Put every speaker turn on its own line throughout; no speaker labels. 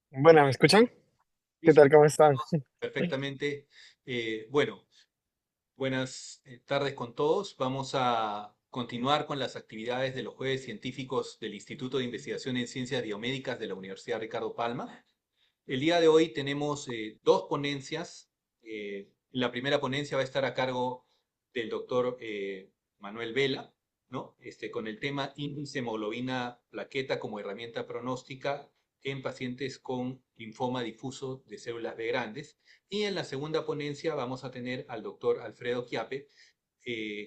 Bueno, ¿me escuchan?
Sí,
¿Qué
sí,
tal? ¿Cómo están?
perfectamente. Bueno, buenas tardes con todos. Vamos a continuar con las actividades de los jueves científicos del Instituto de Investigación en Ciencias Biomédicas de la Universidad Ricardo Palma. El día de hoy tenemos dos ponencias. La primera ponencia va a estar a cargo del doctor Manuel Vela, ¿no? Con el tema índice hemoglobina plaqueta como herramienta pronóstica en pacientes con linfoma difuso de células B grandes. Y en la segunda ponencia vamos a tener al doctor Alfredo Chiape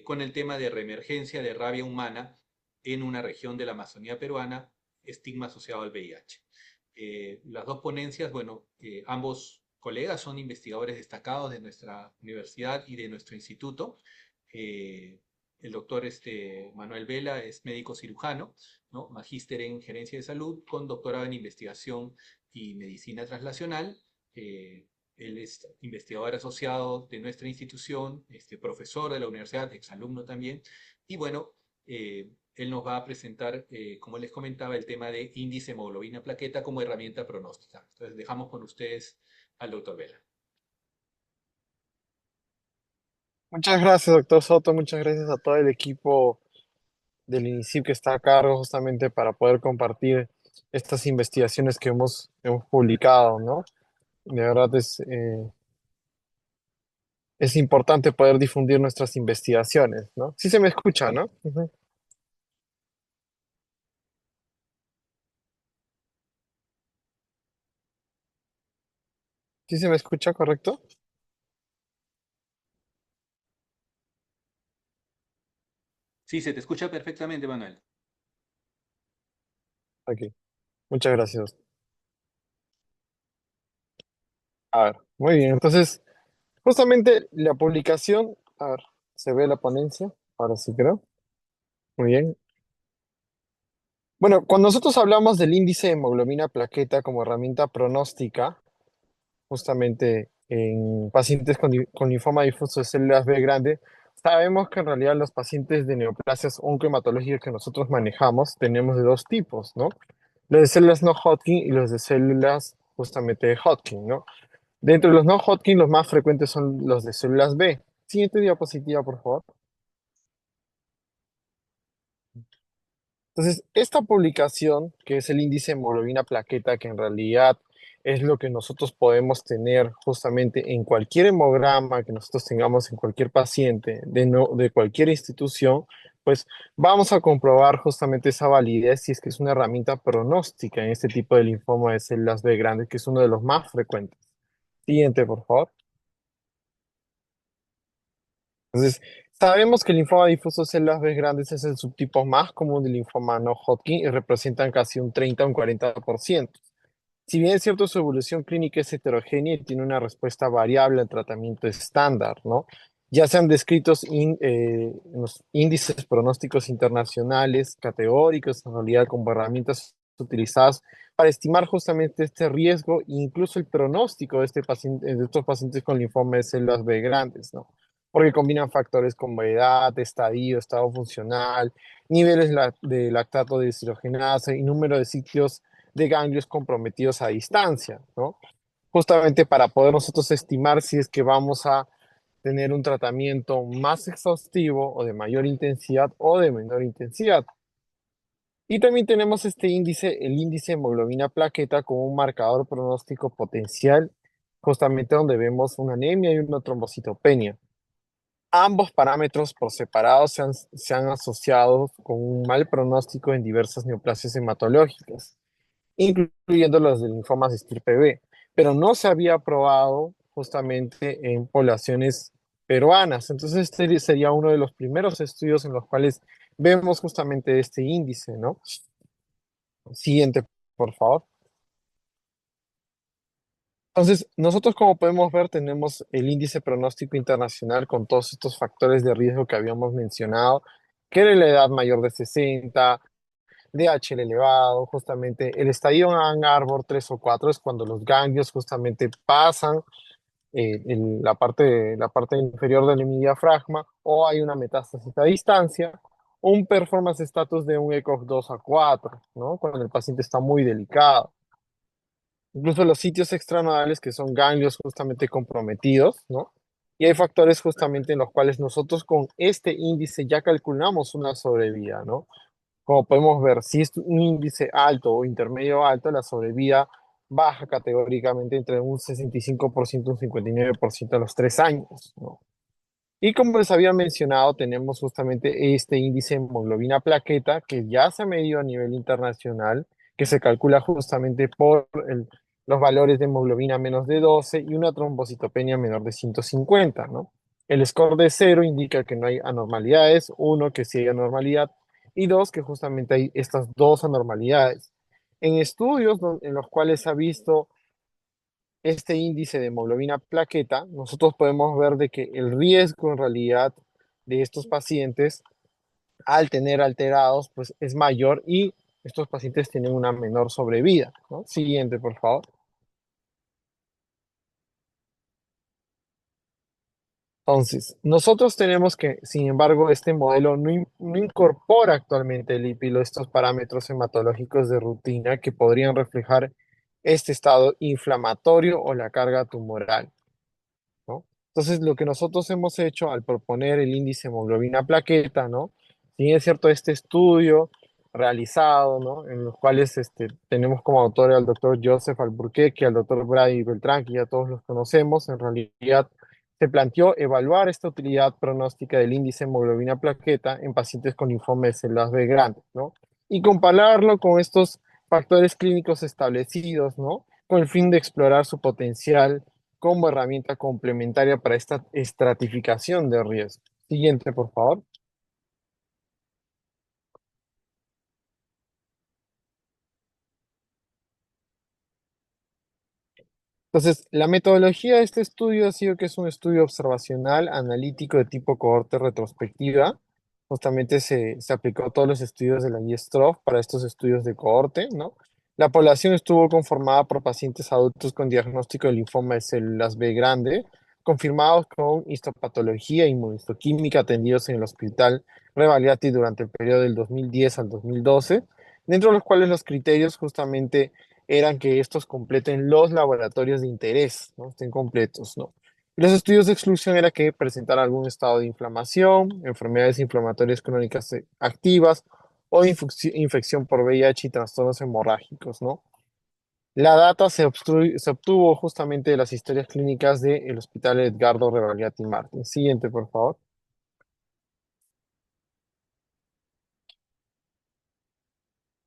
con el tema de reemergencia de rabia humana en una región de la Amazonía peruana, estigma asociado al VIH. Las dos ponencias, bueno, ambos colegas son investigadores destacados de nuestra universidad y de nuestro instituto. Eh, el doctor Manuel Vela es médico cirujano, ¿no? Magíster en gerencia de salud con doctorado en investigación y medicina translacional. Él es investigador asociado de nuestra institución, profesor de la universidad, exalumno también. Y bueno, él nos va a presentar, como les comentaba, el tema de índice hemoglobina plaqueta como herramienta pronóstica. Entonces, dejamos con ustedes al doctor Vela.
Muchas gracias, doctor Soto. Muchas gracias a todo el equipo del INICIP que está a cargo justamente para poder compartir estas investigaciones que hemos publicado, ¿no? De verdad es importante poder difundir nuestras investigaciones, ¿no? Sí se me escucha, ¿no? Ujú. ¿Sí se me escucha, correcto?
Sí, se te escucha perfectamente, Manuel.
Aquí. Muchas gracias. A ver, muy bien. Entonces, justamente la publicación, a ver, se ve la ponencia, ahora sí creo. Muy bien. Bueno, cuando nosotros hablamos del índice de hemoglobina plaqueta como herramienta pronóstica, justamente en pacientes con linfoma difuso de células B grande, sabemos que en realidad los pacientes de neoplasias oncohematológicas que nosotros manejamos tenemos de dos tipos, ¿no? Los de células no Hodgkin y los de células justamente de Hodgkin, ¿no? Dentro de los no Hodgkin, los más frecuentes son los de células B. Siguiente diapositiva, por favor. Entonces, esta publicación, que es el índice de hemoglobina plaqueta, que en realidad es lo que nosotros podemos tener justamente en cualquier hemograma que nosotros tengamos en cualquier paciente de cualquier institución, pues vamos a comprobar justamente esa validez si es que es una herramienta pronóstica en este tipo de linfoma de células B grandes, que es uno de los más frecuentes. Siguiente, por favor. Entonces, sabemos que el linfoma difuso de células B grandes es el subtipo más común del linfoma no Hodgkin y representan casi un 30 o un 40%. Si bien es cierto, su evolución clínica es heterogénea y tiene una respuesta variable al tratamiento estándar, ¿no? Ya se han descrito los índices pronósticos internacionales categóricos, en realidad como herramientas utilizadas para estimar justamente este riesgo e incluso el pronóstico de, este paciente, de estos pacientes con linfoma de células B grandes, ¿no? Porque combinan factores como edad, estadio, estado funcional, niveles de lactato deshidrogenasa y número de sitios de ganglios comprometidos a distancia, ¿no? Justamente para poder nosotros estimar si es que vamos a tener un tratamiento más exhaustivo o de mayor intensidad o de menor intensidad. Y también tenemos este índice, el índice de hemoglobina plaqueta como un marcador pronóstico potencial, justamente donde vemos una anemia y una trombocitopenia. Ambos parámetros por separado se han asociado con un mal pronóstico en diversas neoplasias hematológicas, incluyendo los de linfomas de estirpe B, pero no se había probado justamente en poblaciones peruanas. Entonces, este sería uno de los primeros estudios en los cuales vemos justamente este índice, ¿no? Siguiente, por favor. Entonces, nosotros como podemos ver, tenemos el índice pronóstico internacional con todos estos factores de riesgo que habíamos mencionado, que era la edad mayor de 60, DHL elevado, justamente el estadio en Arbor 3 o 4 es cuando los ganglios justamente pasan en la parte inferior del hemidiafragma o hay una metástasis a distancia, un performance status de un ECOG 2 a 4, ¿no? Cuando el paciente está muy delicado. incluso los sitios extranodales que son ganglios justamente comprometidos, ¿no? Y hay factores justamente en los cuales nosotros con este índice ya calculamos una sobrevida, ¿no? Como podemos ver, si es un índice alto o intermedio alto, la sobrevida baja categóricamente entre un 65% y un 59% a los 3 años, ¿no? Y como les había mencionado, tenemos justamente este índice de hemoglobina plaqueta que ya se ha medido a nivel internacional, que se calcula justamente por los valores de hemoglobina menos de 12 y una trombocitopenia menor de 150, ¿no? El score de 0 indica que no hay anormalidades, 1 que sí hay anormalidad y 2 que justamente hay estas dos anormalidades. En estudios en los cuales se ha visto este índice de hemoglobina plaqueta, nosotros podemos ver de que el riesgo en realidad de estos pacientes al tener alterados pues es mayor y estos pacientes tienen una menor sobrevida, ¿no? Siguiente, por favor. Entonces, nosotros tenemos que, sin embargo, este modelo no incorpora actualmente el lipilo estos parámetros hematológicos de rutina que podrían reflejar este estado inflamatorio o la carga tumoral, ¿no? Entonces, lo que nosotros hemos hecho al proponer el índice hemoglobina plaqueta, ¿no? Si bien es cierto, este estudio realizado, ¿no? En los cuales tenemos como autor al doctor Joseph Alburquerque, al doctor Brady Beltrán, que ya todos los conocemos, en realidad se planteó evaluar esta utilidad pronóstica del índice hemoglobina plaqueta en pacientes con linfoma de células B grandes, ¿no? Y compararlo con estos factores clínicos establecidos, ¿no? Con el fin de explorar su potencial como herramienta complementaria para esta estratificación de riesgo. Siguiente, por favor. Entonces, la metodología de este estudio ha sido que es un estudio observacional, analítico de tipo cohorte retrospectiva. Justamente se aplicó a todos los estudios de la IESTROF para estos estudios de cohorte, ¿no? La población estuvo conformada por pacientes adultos con diagnóstico de linfoma de células B grande, confirmados con histopatología e inmunohistoquímica atendidos en el Hospital Revaliati durante el periodo del 2010 al 2012, dentro de los cuales los criterios justamente eran que estos completen los laboratorios de interés, ¿no? Estén completos, ¿no? Y los estudios de exclusión era que presentara algún estado de inflamación, enfermedades inflamatorias crónicas activas o infección por VIH y trastornos hemorrágicos, ¿no? La data se obtuvo justamente de las historias clínicas del Hospital Edgardo Rebagliati Martin. Siguiente, por favor.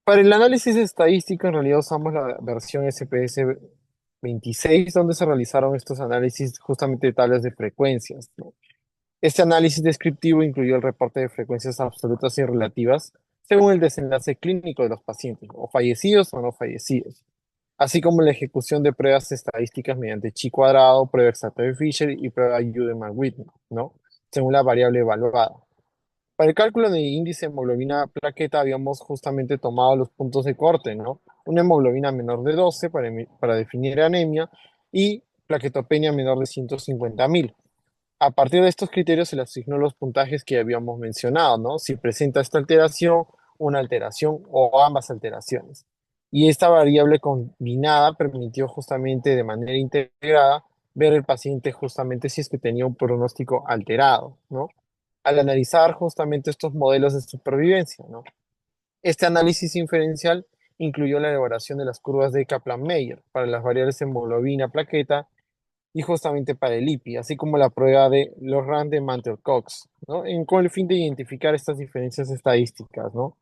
Para el análisis estadístico, en realidad usamos la versión SPS 26, donde se realizaron estos análisis justamente de tablas de frecuencias, ¿no? Este análisis descriptivo incluyó el reporte de frecuencias absolutas y relativas según el desenlace clínico de los pacientes, o fallecidos o no fallecidos, así como la ejecución de pruebas estadísticas mediante chi cuadrado, prueba exacta de Fisher y prueba Udeman-Whitney, ¿no? Según la variable evaluada. Para el cálculo de índice de hemoglobina plaqueta habíamos justamente tomado los puntos de corte, ¿no? Una hemoglobina menor de 12 para definir anemia y plaquetopenia menor de 150.000. A partir de estos criterios se le asignó los puntajes que habíamos mencionado, ¿no? Si presenta esta alteración, una alteración o ambas alteraciones. Y esta variable combinada permitió justamente de manera integrada ver el paciente justamente si es que tenía un pronóstico alterado, ¿no? Al analizar justamente estos modelos de supervivencia, ¿no? Este análisis inferencial incluyó la elaboración de las curvas de Kaplan-Meier para las variables hemoglobina, plaqueta y justamente para el IPI, así como la prueba de Lorand de Mantel-Cox, ¿no? Con el fin de identificar estas diferencias estadísticas, ¿no?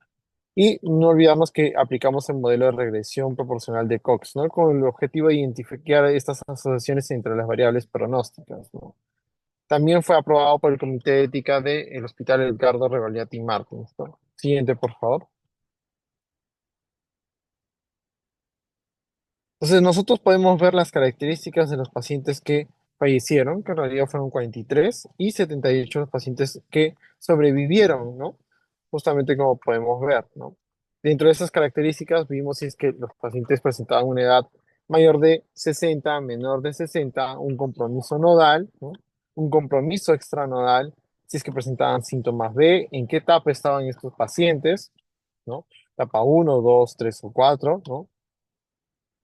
Y no olvidarnos que aplicamos el modelo de regresión proporcional de Cox, ¿no? Con el objetivo de identificar estas asociaciones entre las variables pronósticas, ¿no? También fue aprobado por el Comité de Ética del Hospital Edgardo Rebagliati Martins, ¿no? Siguiente, por favor. Entonces, nosotros podemos ver las características de los pacientes que fallecieron, que en realidad fueron 43, y 78 los pacientes que sobrevivieron, ¿no? Justamente como podemos ver, ¿no? Dentro de esas características vimos si es que los pacientes presentaban una edad mayor de 60, menor de 60, un compromiso nodal, ¿no? Un compromiso extranodal, si es que presentaban síntomas B, en qué etapa estaban estos pacientes, ¿no? Etapa 1, 2, 3 o 4, ¿no?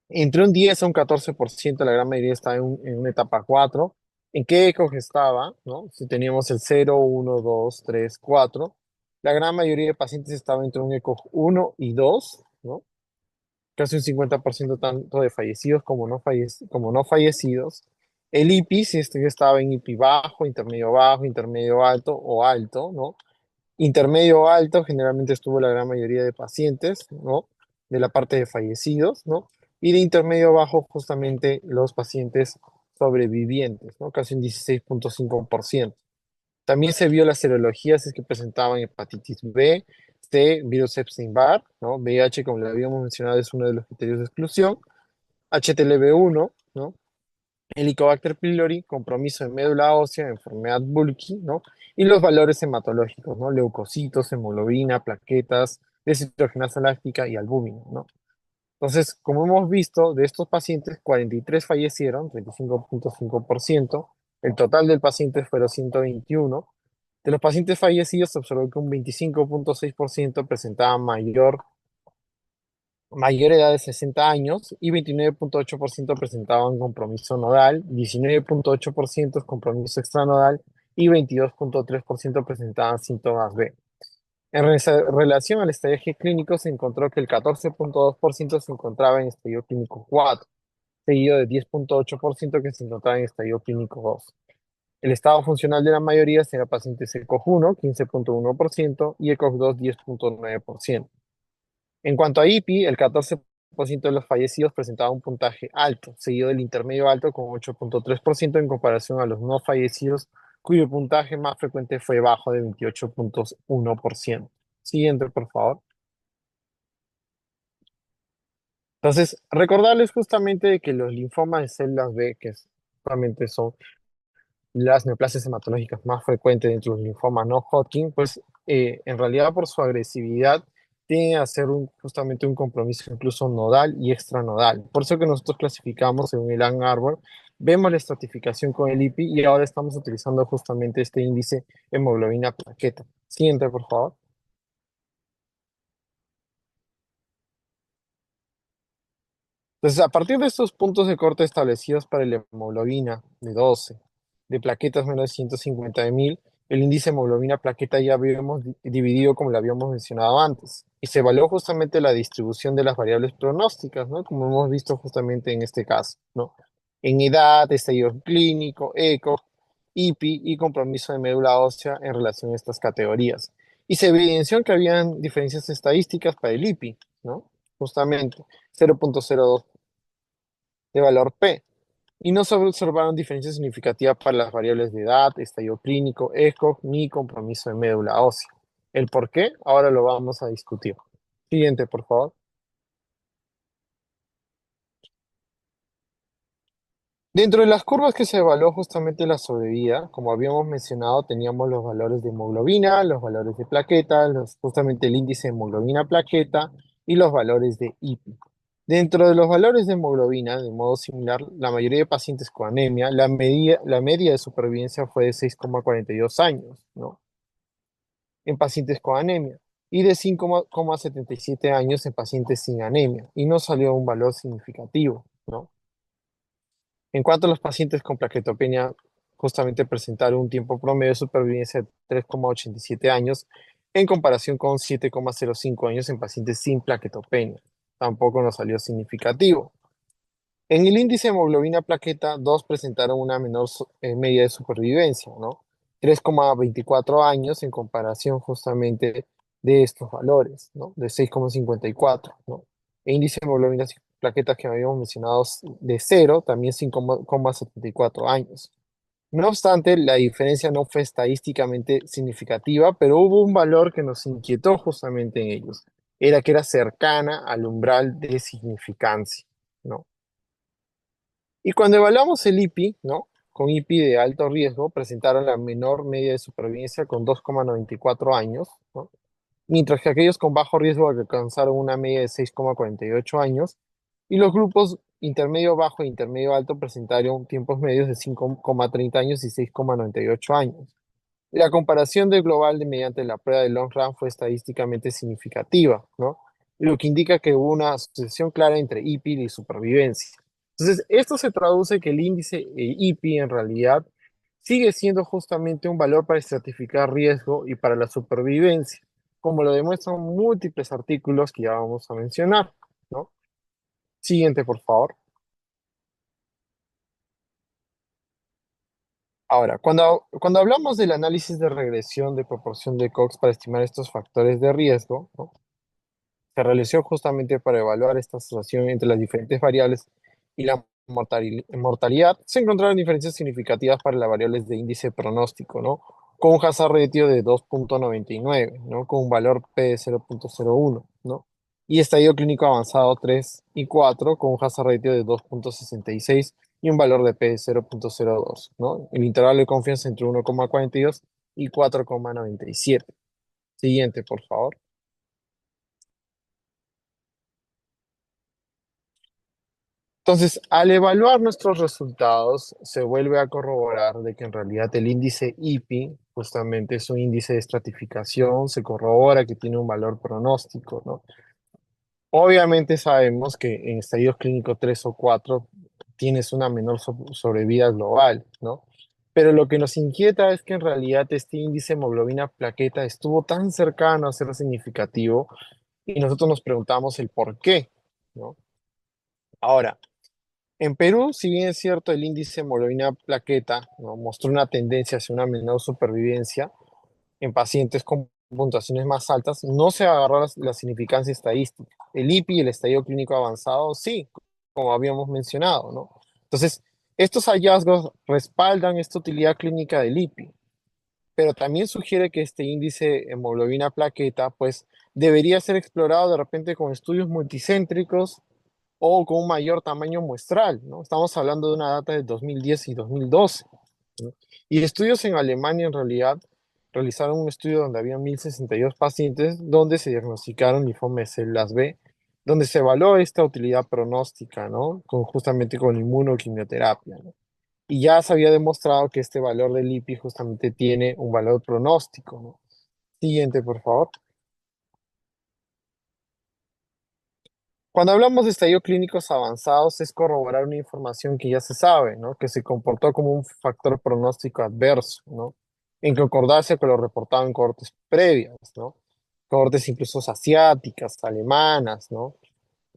Entre un 10 a un 14%, la gran mayoría estaba en una etapa 4. ¿En qué ECOG estaba? ¿No? Si teníamos el 0, 1, 2, 3, 4, la gran mayoría de pacientes estaba entre un ECOG 1 y 2, ¿no? Casi un 50% tanto de fallecidos como no fallecidos. El IPI, si este estaba en IPI bajo, intermedio alto o alto, ¿no? Intermedio alto generalmente estuvo la gran mayoría de pacientes, ¿no? De la parte de fallecidos, ¿no? Y de intermedio bajo justamente los pacientes sobrevivientes, ¿no? Casi un 16,5%. También se vio las serologías es que presentaban hepatitis B, C, virus Epstein-Barr, ¿no? VIH, como le habíamos mencionado, es uno de los criterios de exclusión. HTLV1, ¿no? Helicobacter pylori, compromiso de médula ósea, enfermedad Bulky, ¿no? Y los valores hematológicos, ¿no? Leucocitos, hemoglobina, plaquetas, deshidrogenasa láctica y albúmina, ¿no? Entonces, como hemos visto, de estos pacientes, 43 fallecieron, 35,5%. El total del paciente fueron 121. De los pacientes fallecidos, se observó que un 25,6% presentaba mayor edad de 60 años y 29,8% presentaban compromiso nodal, 19,8% compromiso extranodal y 22,3% presentaban síntomas B. Relación al estadio clínico, se encontró que el 14,2% se encontraba en estadio clínico 4, seguido de 10,8% que se encontraba en estadio clínico 2. El estado funcional de la mayoría será pacientes ECOG 1, 15,1%, y ECOG 2, 10,9%. En cuanto a IPI, el 14% de los fallecidos presentaba un puntaje alto, seguido del intermedio alto con 8,3% en comparación a los no fallecidos, cuyo puntaje más frecuente fue bajo de 28,1%. Siguiente, por favor. Entonces, recordarles justamente de que los linfomas de células B, que justamente son las neoplasias hematológicas más frecuentes dentro de los linfomas no Hodgkin, pues en realidad por su agresividad tienen a ser justamente un compromiso incluso nodal y extranodal. Por eso que nosotros clasificamos según el Ann Arbor, vemos la estratificación con el IPI y ahora estamos utilizando justamente este índice hemoglobina plaqueta. Siguiente, por favor. Entonces, a partir de estos puntos de corte establecidos para la hemoglobina de 12, de plaquetas menos de 150.000, el índice hemoglobina plaqueta ya habíamos dividido como lo habíamos mencionado antes. Y se evaluó justamente la distribución de las variables pronósticas, ¿no? Como hemos visto justamente en este caso, ¿no? En edad, estadio clínico, ECO, IPI y compromiso de médula ósea en relación a estas categorías. Y se evidenció que habían diferencias estadísticas para el IPI, ¿no? Justamente 0,02 de valor P, y no se observaron diferencias significativas para las variables de edad, estadio clínico, ECOG ni compromiso de médula ósea. ¿El por qué? Ahora lo vamos a discutir. Siguiente, por favor. Dentro de las curvas que se evaluó justamente la sobrevida, como habíamos mencionado, teníamos los valores de hemoglobina, los valores de plaqueta, justamente el índice de hemoglobina plaqueta y los valores de IPI. Dentro de los valores de hemoglobina, de modo similar, la mayoría de pacientes con anemia, la media de supervivencia fue de 6,42 años, ¿no? En pacientes con anemia y de 5,77 años en pacientes sin anemia, y no salió un valor significativo, ¿no? En cuanto a los pacientes con plaquetopenia, justamente presentaron un tiempo promedio de supervivencia de 3,87 años en comparación con 7,05 años en pacientes sin plaquetopenia. Tampoco nos salió significativo. En el índice de hemoglobina plaqueta, dos presentaron una menor media de supervivencia, ¿no? 3,24 años en comparación justamente de estos valores, ¿no? De 6,54, ¿no? E índice de hemoglobina plaquetas que habíamos mencionado de 0, también 5,74 años. No obstante, la diferencia no fue estadísticamente significativa, pero hubo un valor que nos inquietó justamente en ellos. Era que era cercana al umbral de significancia, ¿no? Y cuando evaluamos el IPI, ¿no? Con IPI de alto riesgo, presentaron la menor media de supervivencia con 2,94 años, ¿no? Mientras que aquellos con bajo riesgo alcanzaron una media de 6,48 años, y los grupos intermedio bajo e intermedio alto presentaron tiempos medios de 5,30 años y 6,98 años. La comparación del global mediante la prueba de long run fue estadísticamente significativa, ¿no? lo que indica que hubo una asociación clara entre IPI y supervivencia. Entonces, esto se traduce que el índice IPI en realidad sigue siendo justamente un valor para estratificar riesgo y para la supervivencia, como lo demuestran múltiples artículos que ya vamos a mencionar, ¿no? Siguiente, por favor. Ahora, cuando hablamos del análisis de regresión de proporción de Cox para estimar estos factores de riesgo, ¿no? Se realizó justamente para evaluar esta asociación entre las diferentes variables y la mortalidad. Se encontraron diferencias significativas para las variables de índice pronóstico, ¿no? Con un hazard ratio de 2,99, ¿no? Con un valor P de 0,01, ¿no? Y estadio clínico avanzado 3 y 4 con un hazard ratio de 2,66 y un valor de P de 0,02, ¿no? El intervalo de confianza entre 1,42 y 4,97. Siguiente, por favor. Entonces, al evaluar nuestros resultados, se vuelve a corroborar de que en realidad el índice IPI justamente es un índice de estratificación, se corrobora que tiene un valor pronóstico, ¿no? Obviamente sabemos que en estadios clínicos 3 o 4 tienes una menor sobrevida global, ¿no? Pero lo que nos inquieta es que en realidad este índice hemoglobina plaqueta estuvo tan cercano a ser significativo y nosotros nos preguntamos el por qué, ¿no? Ahora, en Perú, si bien es cierto, el índice hemoglobina plaqueta, ¿no? Mostró una tendencia hacia una menor supervivencia en pacientes con puntuaciones más altas, no se agarró la significancia estadística. El IPI y el estadio clínico avanzado, sí, como habíamos mencionado, ¿no? Entonces, estos hallazgos respaldan esta utilidad clínica del IPI, pero también sugiere que este índice hemoglobina plaqueta, pues, debería ser explorado de repente con estudios multicéntricos o con un mayor tamaño muestral, ¿no? Estamos hablando de una data de 2010 y 2012, ¿no? Y estudios en Alemania en realidad realizaron un estudio donde había 1.062 pacientes donde se diagnosticaron linfoma de células B, donde se evaluó esta utilidad pronóstica, ¿no? Justamente con inmunoquimioterapia, ¿no? Y ya se había demostrado que este valor del IPI justamente tiene un valor pronóstico, ¿no? Siguiente, por favor. Cuando hablamos de estadios clínicos avanzados, es corroborar una información que ya se sabe, ¿no? Que se comportó como un factor pronóstico adverso, ¿no? En concordancia con lo reportado en cohortes previas, ¿no? Cohortes incluso asiáticas, alemanas, ¿no?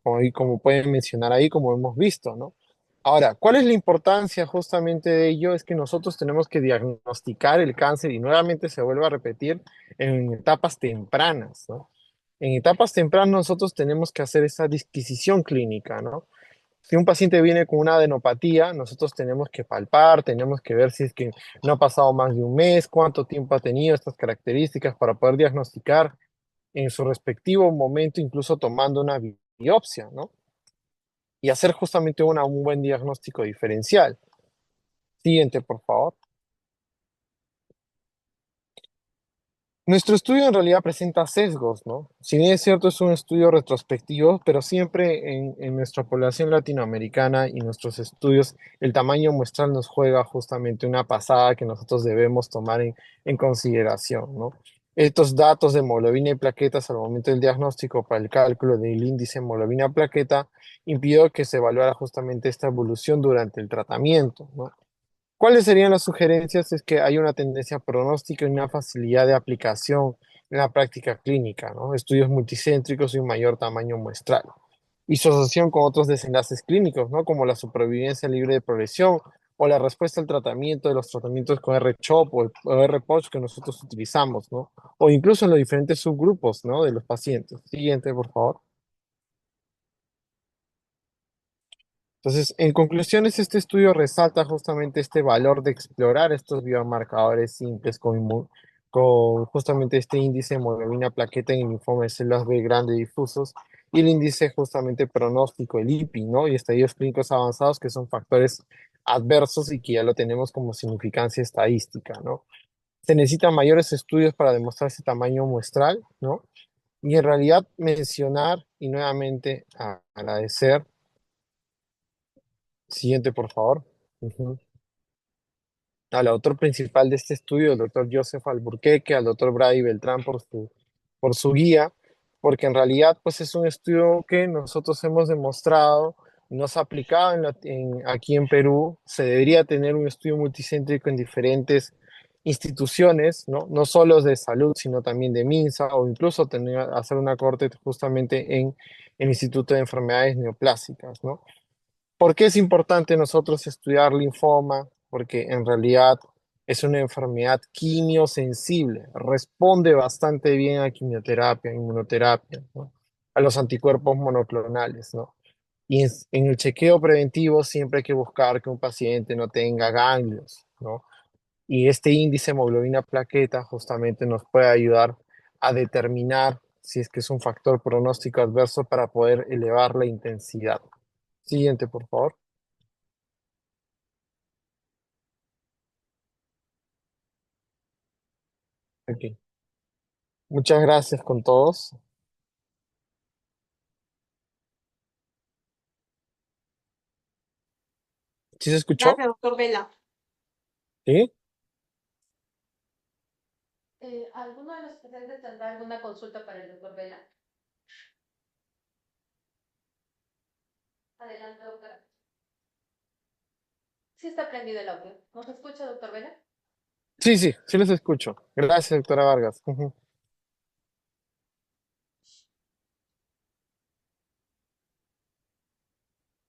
Como pueden mencionar ahí, como hemos visto, ¿no? Ahora, ¿cuál es la importancia justamente de ello? Es que nosotros tenemos que diagnosticar el cáncer y nuevamente se vuelve a repetir en etapas tempranas, ¿no? En etapas tempranas nosotros tenemos que hacer esa disquisición clínica, ¿no? Si un paciente viene con una adenopatía, nosotros tenemos que palpar, tenemos que ver si es que no ha pasado más de un mes, cuánto tiempo ha tenido estas características para poder diagnosticar en su respectivo momento, incluso tomando una biopsia, ¿no? Y hacer justamente un buen diagnóstico diferencial. Siguiente, por favor. Nuestro estudio en realidad presenta sesgos, ¿no? Si bien es cierto, es un estudio retrospectivo, pero siempre en nuestra población latinoamericana y nuestros estudios, el tamaño muestral nos juega justamente una pasada que nosotros debemos tomar en consideración, ¿no? Estos datos de hemoglobina y plaquetas al momento del diagnóstico para el cálculo del índice hemoglobina-plaqueta impidió que se evaluara justamente esta evolución durante el tratamiento, ¿no? ¿Cuáles serían las sugerencias? Es que hay una tendencia pronóstica y una facilidad de aplicación en la práctica clínica, ¿no? Estudios multicéntricos y un mayor tamaño muestral. Y su asociación con otros desenlaces clínicos, ¿no? Como la supervivencia libre de progresión o la respuesta al tratamiento de los tratamientos con R-CHOP o R-POCH que nosotros utilizamos, ¿no? O incluso en los diferentes subgrupos, ¿no? De los pacientes. Siguiente, por favor. Entonces, en conclusiones, este estudio resalta justamente este valor de explorar estos biomarcadores simples con justamente este índice de hemoglobina plaqueta en el linfoma de células B grande difusos y el índice justamente pronóstico, el IPI, ¿no? Y estadios clínicos avanzados que son factores adversos y que ya lo tenemos como significancia estadística, ¿no? Se necesitan mayores estudios para demostrar ese tamaño muestral, ¿no? Y en realidad mencionar y nuevamente agradecer. Siguiente, por favor. Ujú. Al autor principal de este estudio, el doctor Joseph Alburquerque, al doctor Brady Beltrán por su guía, porque en realidad pues es un estudio que nosotros hemos demostrado, nos ha aplicado aquí en Perú, se debería tener un estudio multicéntrico en diferentes instituciones, ¿no? No solo de salud, sino también de MINSA o incluso hacer una corte justamente en el Instituto de Enfermedades Neoplásicas, ¿no? ¿Por qué es importante nosotros estudiar linfoma? Porque en realidad es una enfermedad quimiosensible, responde bastante bien a quimioterapia, inmunoterapia, ¿no? A los anticuerpos monoclonales, ¿no? Y en el chequeo preventivo siempre hay que buscar que un paciente no tenga ganglios, ¿no? Y este índice hemoglobina plaqueta justamente nos puede ayudar a determinar si es que es un factor pronóstico adverso para poder elevar la intensidad. Siguiente, por favor. Ok. Muchas gracias con todos. ¿Sí se escuchó?
Gracias, doctor Vela.
Sí.
¿Alguno de los presentes tendrá alguna consulta para el doctor Vela? Adelante, doctora. Sí está prendido el audio. ¿Nos escucha, doctor Vela?
Sí, sí, sí les escucho. Gracias, doctora Vargas. Ujú.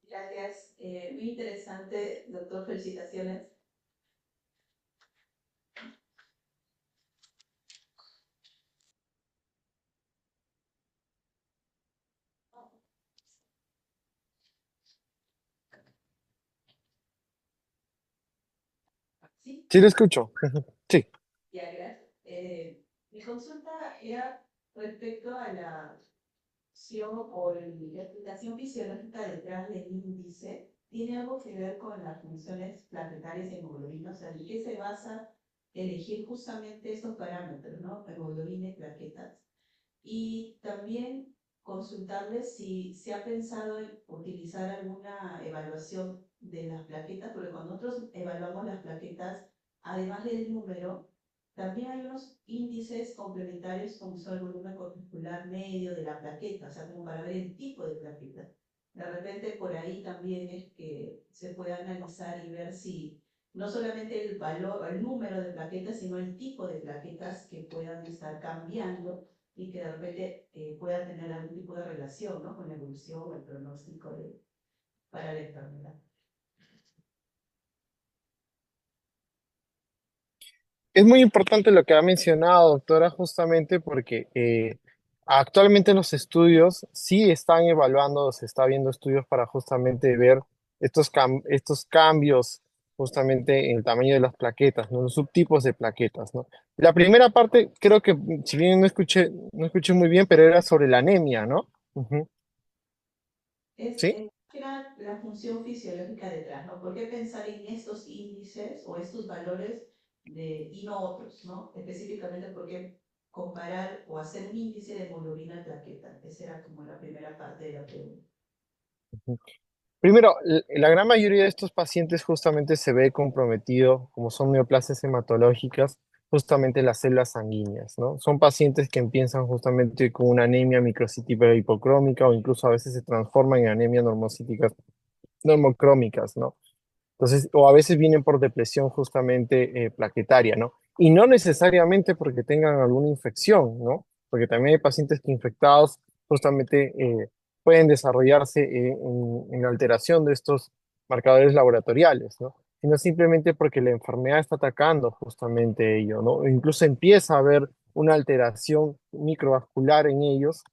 Gracias, muy interesante, doctor, felicitaciones. Sí,
Sí le escucho. Ujú. Sí.
ya, gracias. Mi consulta era respecto a la acción o la explicación fisiológica detrás del índice. ¿Tiene algo que ver con las funciones planetarias de hemoglobina? O sea, ¿en qué se basa elegir justamente estos parámetros, ¿no? Hemoglobina y plaquetas. Y también consultarles si se ha pensado en utilizar alguna evaluación de las plaquetas, porque cuando nosotros evaluamos las plaquetas, además del número, también hay unos índices complementarios como son el volumen corpuscular medio de la plaqueta, o sea, como para ver el tipo de plaqueta. De repente por ahí también es que se puede analizar y ver si no solamente el valor, el número de plaquetas, sino el tipo de plaquetas que puedan estar cambiando y que de repente pueda tener algún tipo de relación, ¿no? Con la evolución o el pronóstico para la enfermedad.
Es muy importante lo que ha mencionado, doctora, justamente porque actualmente los estudios sí están evaluando, se está viendo estudios para justamente ver estos cambios justamente en el tamaño de las plaquetas, ¿no? Los subtipos de plaquetas, ¿no? La primera parte, creo que, si bien no escuché muy bien, pero era sobre la anemia, ¿no? Ujú.
Es
¿Sí?
era la función fisiológica detrás, ¿no? ¿Por qué pensar en estos índices o estos valores y no otros, ¿no? Específicamente, ¿por qué comparar o hacer un índice de hemoglobina y plaqueta? Esa era como la primera parte de la pregunta.
Primero, la gran mayoría de estos pacientes justamente se ve comprometido, como son neoplasias hematológicas, justamente las células sanguíneas, ¿no? Son pacientes que empiezan justamente con una anemia microcítica hipocrómica o incluso a veces se transforman en anemia normocíticas, normocrómicas, ¿no? Entonces, o a veces vienen por depresión justamente plaquetaria, ¿no? Y no necesariamente porque tengan alguna infección, ¿no? Porque también hay pacientes que infectados justamente pueden desarrollarse en la alteración de estos marcadores laboratoriales, ¿no? Sino simplemente porque la enfermedad está atacando justamente ello, ¿no? E incluso empieza a haber una alteración microvascular en ellos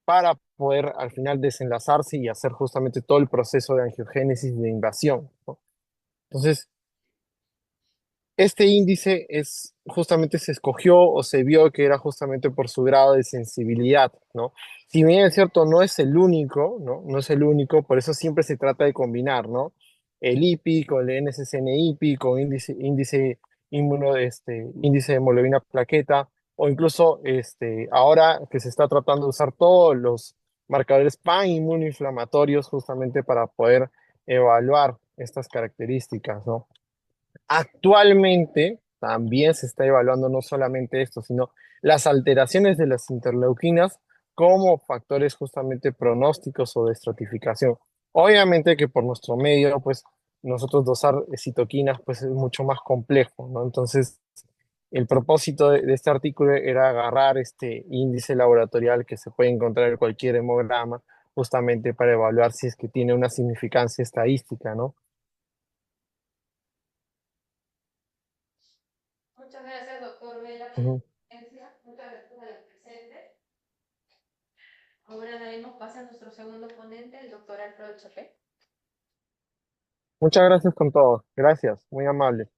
para poder al final desenlazarse y hacer justamente todo el proceso de angiogénesis y de invasión, ¿no? Entonces, este índice es justamente se escogió o se vio que era justamente por su grado de sensibilidad, ¿no? Si bien es cierto, no es el único, ¿no? No es el único, por eso siempre se trata de combinar, ¿no? El IPI con el NSCN-IPI, con índice de hemoglobina plaqueta, o incluso ahora que se está tratando de usar todos los marcadores pan inmunoinflamatorios justamente para poder evaluar estas características, ¿no? Actualmente también se está evaluando no solamente esto, sino las alteraciones de las interleuquinas como factores justamente pronósticos o de estratificación. Obviamente que por nuestro medio, pues nosotros dosar citoquinas pues es mucho más complejo, ¿no? Entonces, el propósito de este artículo era agarrar este índice laboratorial que se puede encontrar en cualquier hemograma, justamente para evaluar si es que tiene una significancia estadística, ¿no?
Muchas gracias, doctor Vela, por
Ujú.
la presencia. Muchas gracias a los presentes. Ahora daremos paso a nuestro segundo ponente, el doctor Alfredo Chapé.
Muchas gracias con todo. Gracias, muy amable.